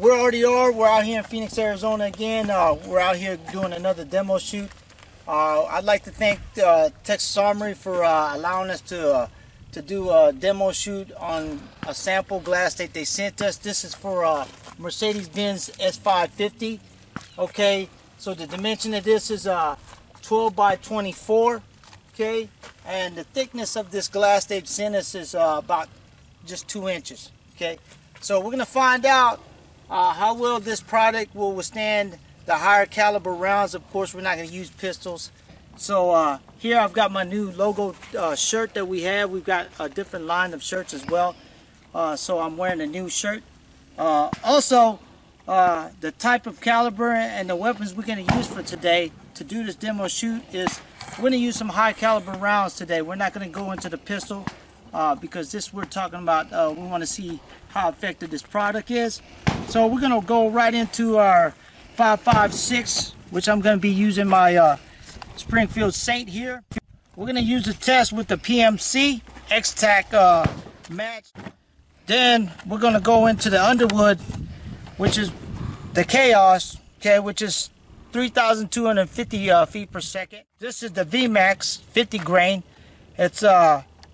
We're out here in Phoenix, Arizona again. We're out here doing another demo shoot. I'd like to thank Texas Armory for allowing us to do a demo shoot on a sample glass that they sent us. This is for Mercedes-Benz S550. Okay, so the dimension of this is 12 by 24. Okay, and the thickness of this glass they've sent us is about just 2 inches. Okay, so we're gonna find out how well this product will withstand the higher caliber rounds. Of course, we're not going to use pistols. So here I've got my new logo shirt that we have. We've got a different line of shirts as well. So I'm wearing a new shirt. Also, the type of caliber and the weapons we're going to use for today to do this demo shoot is we're going to use some high caliber rounds today. We're not going to go into the pistol because this we're talking about, we want to see how effective this product is. So we're going to go right into our 5.56, which I'm going to be using my Springfield Saint here. We're going to use the test with the PMC X-Tac match. Then we're going to go into the Underwood, which is the Chaos, okay, which is 3,250 feet per second. This is the VMAX 50 grain. It's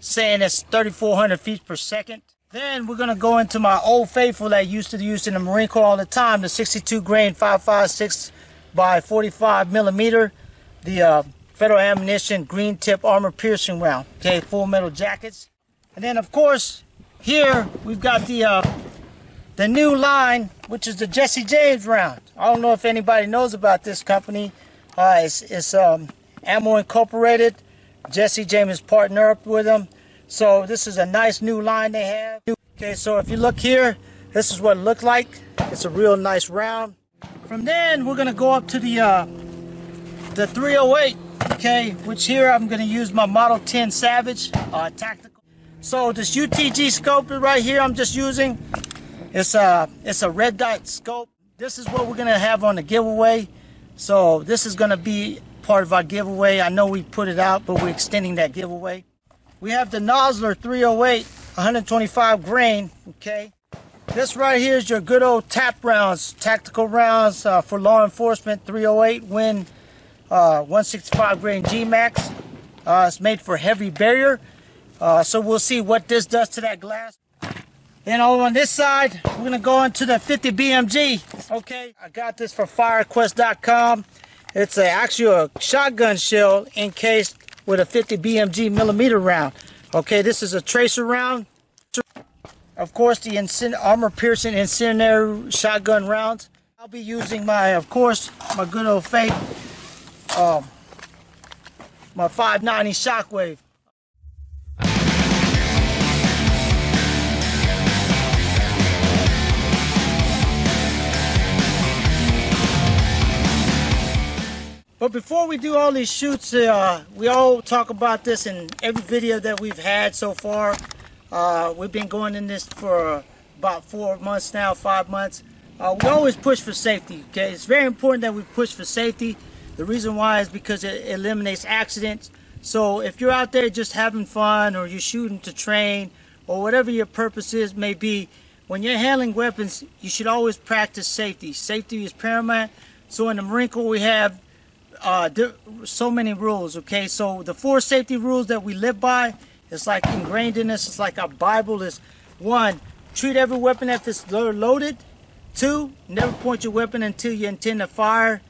saying it's 3,400 feet per second. Then we're going to go into my Old Faithful that I used to use in the Marine Corps all the time, the 62 grain 5.56 by 45 millimeter, the Federal Ammunition green tip armor piercing round, okay, full metal jackets. And then of course here we've got the new line, which is the Jesse James round. I don't know if anybody knows about this company. It's Ammo Incorporated. Jesse James is partnered up with them. So this is a nice new line they have. Okay, so if you look here, this is what it looked like. It's a real nice round. From then we're gonna go up to the 308, okay, which here I'm gonna use my Model 10 Savage tactical. So this UTG scope right here I'm just using, it's a red dot scope. This is what we're gonna have on the giveaway. So this is gonna be part of our giveaway. I know we put it out, but we're extending that giveaway. We have the Nosler 308, 125 grain, okay. This right here is your good old TAP rounds, tactical rounds for law enforcement, 308 Win 165 grain G-Max. It's made for heavy barrier, so we'll see what this does to that glass. Then over on this side, we're gonna go into the 50 BMG, okay. I got this for firequest.com. It's actually a shotgun shell encased with a 50 BMG millimeter round. Okay, this is a tracer round. Of course, the armor piercing incendiary shotgun rounds. I'll be using my, of course, my good old fake, my 590 Shockwave. But before we do all these shoots, we all talk about this in every video that we've had so far. We've been going in this for about 4 months now, 5 months. We always push for safety, okay? It's very important that we push for safety. The reason why is because it eliminates accidents. So if you're out there just having fun, or you're shooting to train, or whatever your purpose is may be, when you're handling weapons, you should always practice safety. Safety is paramount. So in the Marine Corps we have so many rules, okay? So the 4 safety rules that we live by, it's like ingrained in us, it's like our Bible is: 1, treat every weapon as it's loaded. 2, never point your weapon until you intend to fire.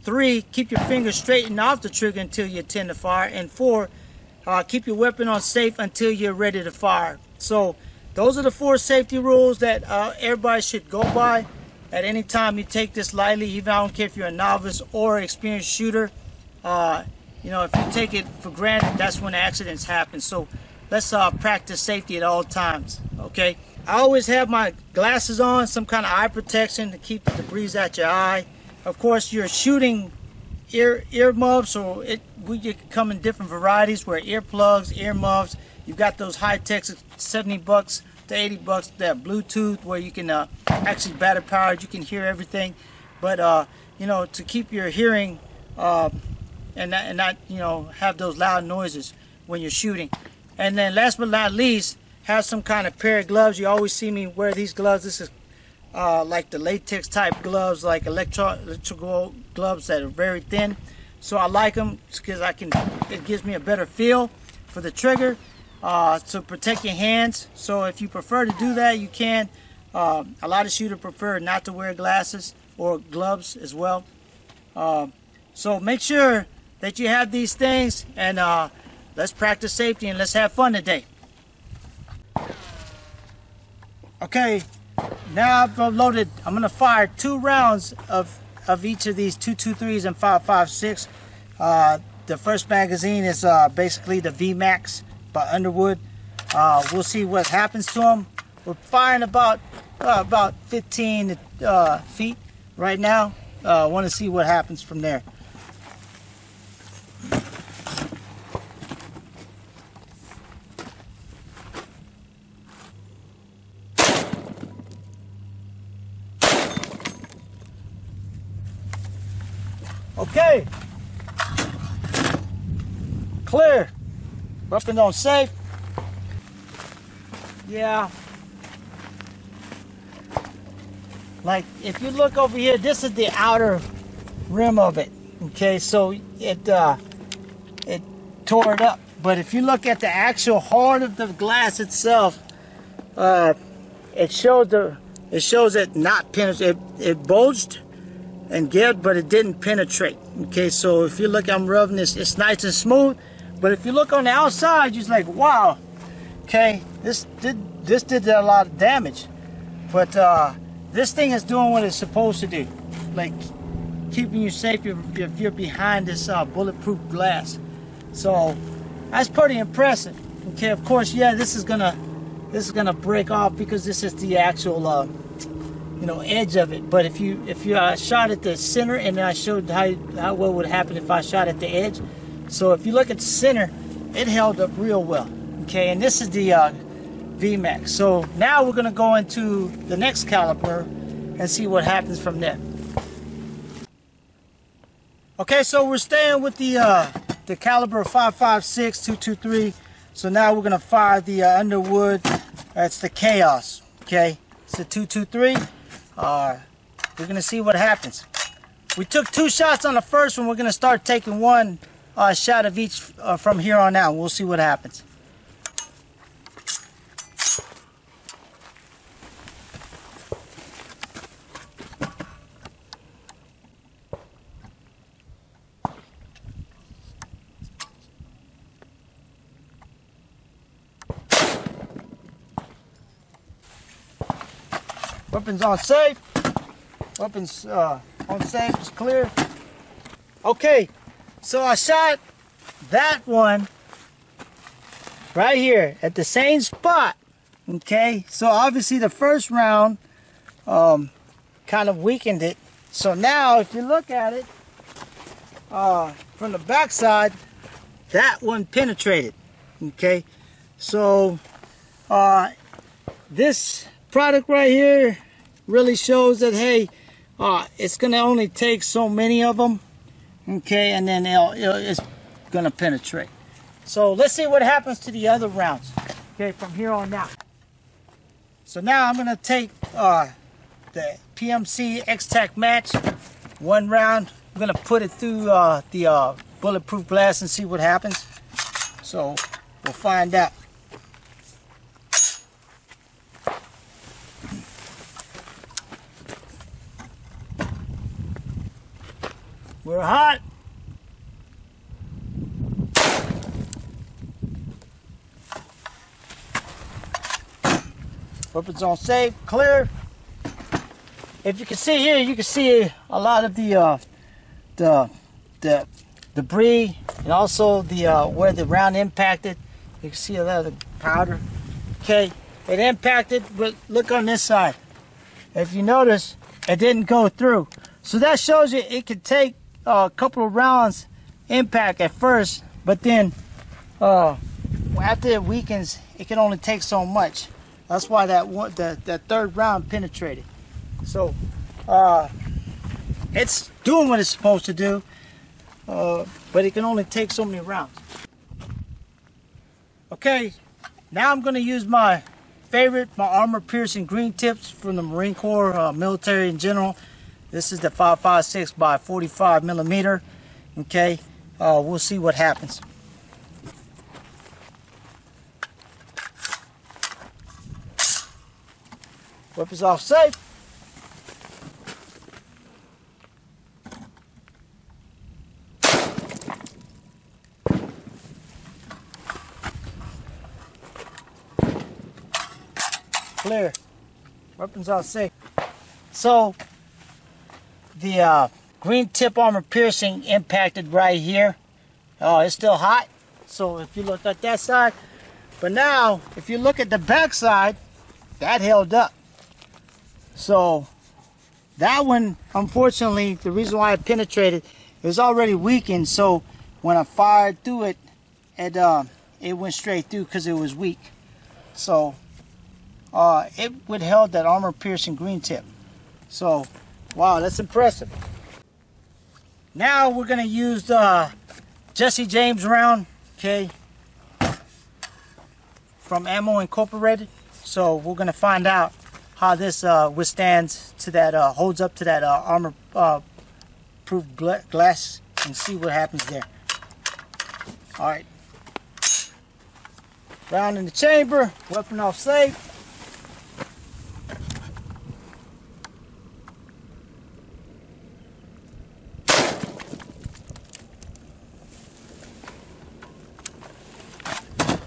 3, keep your fingers straight and off the trigger until you intend to fire. And 4, keep your weapon on safe until you're ready to fire. So those are the 4 safety rules that everybody should go by. At any time you take this lightly, even I don't care if you're a novice or experienced shooter, you know, if you take it for granted, that's when accidents happen. So let's practice safety at all times, okay? I always have my glasses on, some kind of eye protection to keep the debris out your eye. Of course, you're shooting earmuffs, so we come in different varieties, where earplugs, earmuffs. You've got those high-tech $70 to $80 that Bluetooth, where you can actually battery powered, you can hear everything. But you know, to keep your hearing and not you know, have those loud noises when you're shooting. And then last but not least, have some kind of pair of gloves. You always see me wear these gloves. This is like the latex type gloves, like electrical gloves that are very thin. So I like them because it gives me a better feel for the trigger to protect your hands. So if you prefer to do that, you can. A lot of shooters prefer not to wear glasses or gloves as well. So make sure that you have these things, and let's practice safety and let's have fun today. Okay, now I've loaded. I'm going to fire 2 rounds of each of these 223s and 5.56. The first magazine is basically the VMAX by Underwood. We'll see what happens to them. We're firing about 15 feet right now. I want to see what happens from there. Okay, clear. Weapon on safe. Yeah. Like if you look over here, this is the outer rim of it. Okay, so it tore it up. But if you look at the actual heart of the glass itself, it shows it not penetrate. It bulged and get, but it didn't penetrate. Okay, so if you look, I'm rubbing this, it's nice and smooth. But if you look on the outside, you're just like, wow. Okay, this did a lot of damage. But this thing is doing what it's supposed to do, like keeping you safe if you're behind this bulletproof glass. So that's pretty impressive. Okay, of course, yeah, this is gonna break off because this is the actual edge of it. But if you shot at the center, and I showed how what would happen if I shot at the edge. So if you look at the center, it held up real well. Okay, and this is the VMAX. So now we're gonna go into the next caliber and see what happens from there. Okay, so we're staying with the caliber 5.56 223. So now we're gonna fire the Underwood. That's the Chaos. Okay, it's a 223. We're gonna see what happens. We took 2 shots on the first one. We're gonna start taking 1 shot of each from here on out. We'll see what happens. Weapons on safe. Weapons on safe is clear. Okay, so I shot that one right here at the same spot. Okay, so obviously the first round kind of weakened it. So now if you look at it from the back side, that one penetrated. Okay, so this product right here really shows that, hey, it's gonna only take so many of them, okay, and then it's gonna penetrate. So let's see what happens to the other rounds, okay, from here on out. So now I'm gonna take the PMC X-Tac match, 1 round. I'm gonna put it through the bulletproof glass and see what happens. So we'll find out. We're hot. Weapons on safe, clear. If you can see here, you can see a lot of the debris, and also the where the round impacted. You can see a lot of the powder. Okay, it impacted, but look on this side. If you notice, it didn't go through. So that shows you it could take a couple of rounds impact at first, but then after it weakens, it can only take so much. That's why that third round penetrated. So it's doing what it's supposed to do, but it can only take so many rounds. Okay, now I'm going to use my favorite, my armor-piercing green tips from the Marine Corps, military in general. This is the 5.56 by 45 millimeter. Okay, we'll see what happens. Weapons off safe. Clear. Weapons off safe. So the green tip armor piercing impacted right here. Oh, it's still hot. So if you look at that side, but now if you look at the back side, that held up. So that one, unfortunately, the reason why it penetrated, it was already weakened. So when I fired through it, it went straight through because it was weak. So it withheld that armor-piercing green tip. So, wow, that's impressive. Now we're gonna use the Jesse James round, okay, from Ammo Incorporated. So we're gonna find out how this withstands to that, holds up to that armor-proof glass, and see what happens there. All right, round in the chamber, weapon off safe.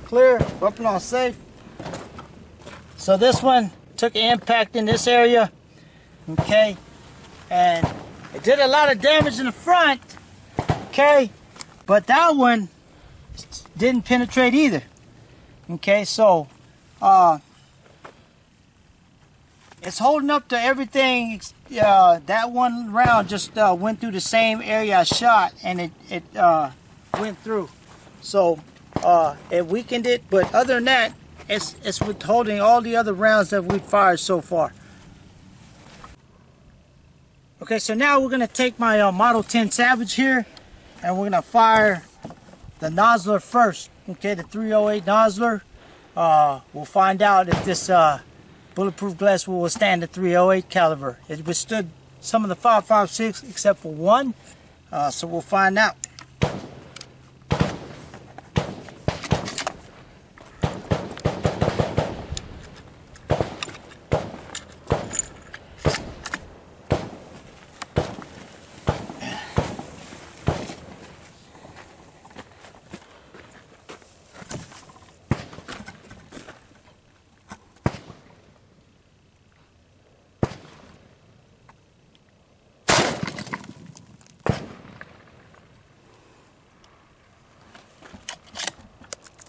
Clear, weapon off safe. So this one took an impact in this area, okay, and it did a lot of damage in the front, okay, but that one didn't penetrate either, okay. So it's holding up to everything. That one round just went through the same area I shot, and it went through. So it weakened it, but other than that, it's withholding all the other rounds that we've fired so far. Okay, so now we're going to take my Model 10 Savage here, and we're going to fire the nozzler first. Okay, the 308 nozzler. We'll find out if this bulletproof glass will withstand the 308 caliber. It withstood some of the 5.56 except for one, so we'll find out.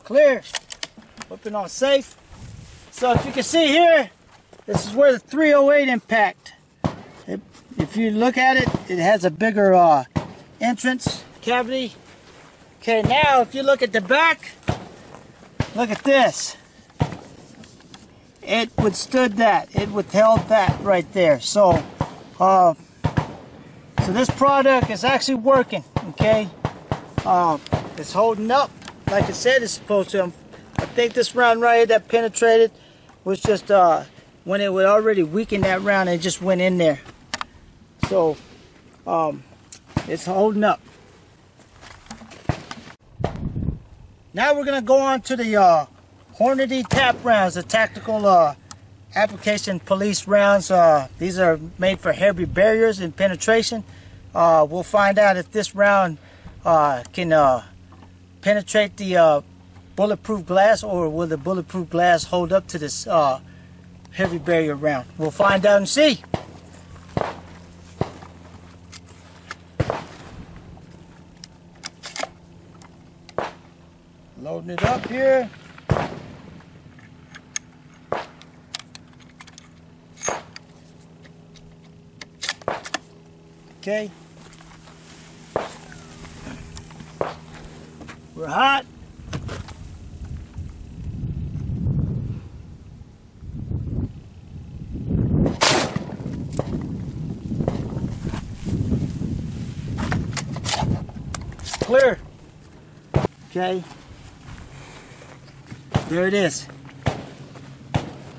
Clear. Weapon on safe. So if you can see here, this is where the 308 impact. If you look at it, it has a bigger entrance cavity. Okay, now if you look at the back, look at this. It withstood that. It withheld that right there. So, so this product is actually working. Okay, it's holding up like I said it's supposed to. I think this round right here that penetrated was just when it would already weaken that round, it just went in there. So it's holding up. Now we're gonna go on to the Hornady tap rounds, the tactical application police rounds. These are made for heavy barriers and penetration. We'll find out if this round can penetrate the bulletproof glass, or will the bulletproof glass hold up to this heavy barrier round. We'll find out and see. Loading it up here. Okay. We're hot. Clear. Okay. There it is.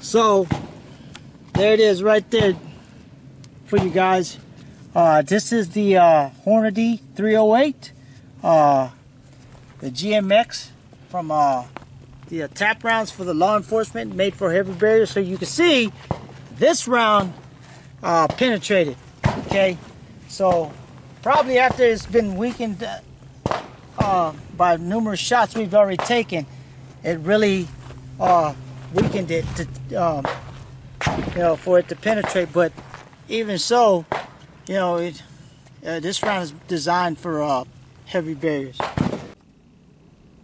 So there it is right there for you guys. This is the Hornady 308, the GMX from the tap rounds for the law enforcement, made for heavy barriers. So you can see this round penetrated. Okay, so probably after it's been weakened by numerous shots we've already taken, it really weakened it to for it to penetrate. But even so, this round is designed for heavy barriers.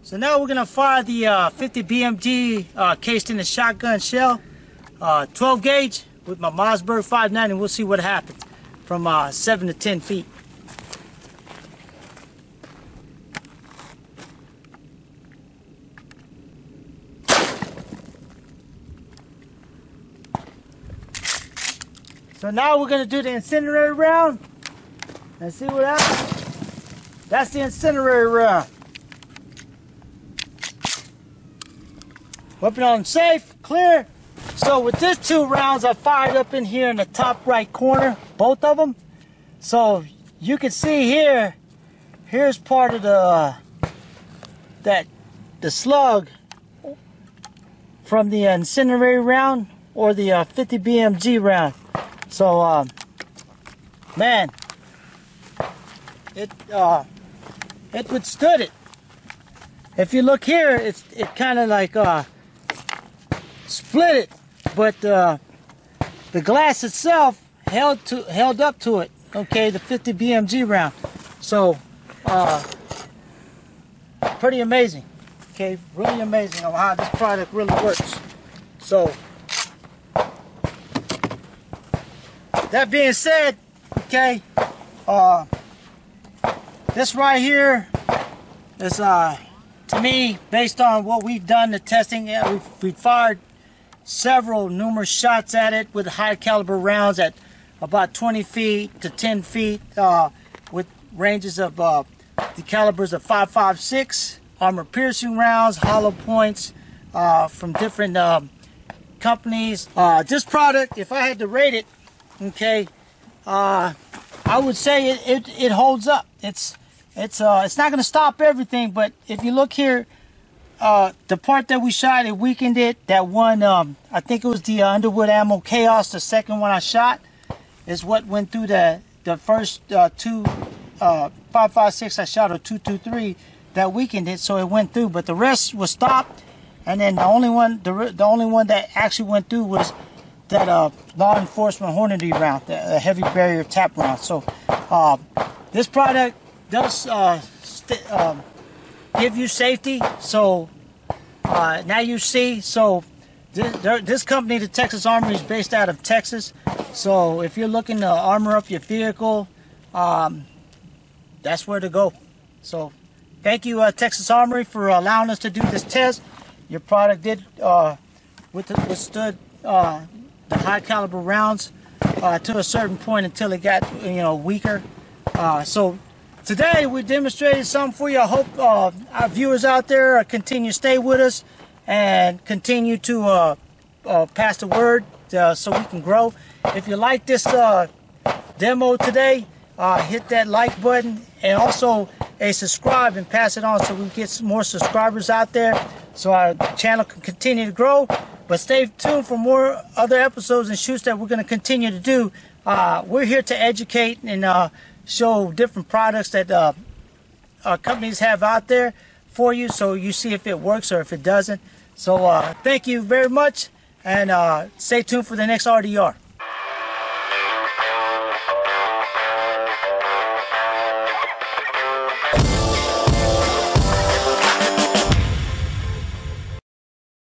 So now we're gonna fire the 50 BMG cased in the shotgun shell, 12 gauge with my Mossberg 590, and we'll see what happens from 7 to 10 feet. So now we're gonna do the incendiary round and see what happens. That's the incendiary round. Weapon on safe, clear. So with this 2 rounds, I fired up in here in the top right corner, both of them. So you can see here, here's part of the slug from the incendiary round or the 50 BMG round. So man, it withstood it. If you look here, it kind of like split it, but the glass itself held up to it. Okay, the 50 BMG round. So pretty amazing. Okay, really amazing on how this product really works. So that being said, okay, this right here is to me, based on what we've done, the testing, we've fired numerous shots at it with high caliber rounds at about 20 feet to 10 feet with ranges of the calibers of 5.56, armor piercing rounds, hollow points from different companies. This product, if I had to rate it, okay, I would say it holds up. It's not going to stop everything, but if you look here, the part that we shot, it weakened it. That one, I think it was the Underwood Ammo Chaos, the second one I shot, is what went through the first 2 5.56 I shot, or 2.23, that weakened it, so it went through. But the rest was stopped, and then the only one that actually went through was that law enforcement Hornady round, the heavy barrier tap round. So this product does give you safety. So now you see. So this company, the Texas Armory, is based out of Texas. So if you're looking to armor up your vehicle, that's where to go. So thank you, Texas Armory, for allowing us to do this test. Your product did withstood the high caliber rounds to a certain point until it got weaker. So today we demonstrated something for you. I hope our viewers out there continue to stay with us and continue to pass the word so we can grow. If you like this demo today, hit that like button and also a subscribe and pass it on so we can get some more subscribers out there so our channel can continue to grow. But stay tuned for more other episodes and shoots that we're going to continue to do. We're here to educate and show different products that companies have out there for you, so you see if it works or if it doesn't. So thank you very much, and stay tuned for the next RDR.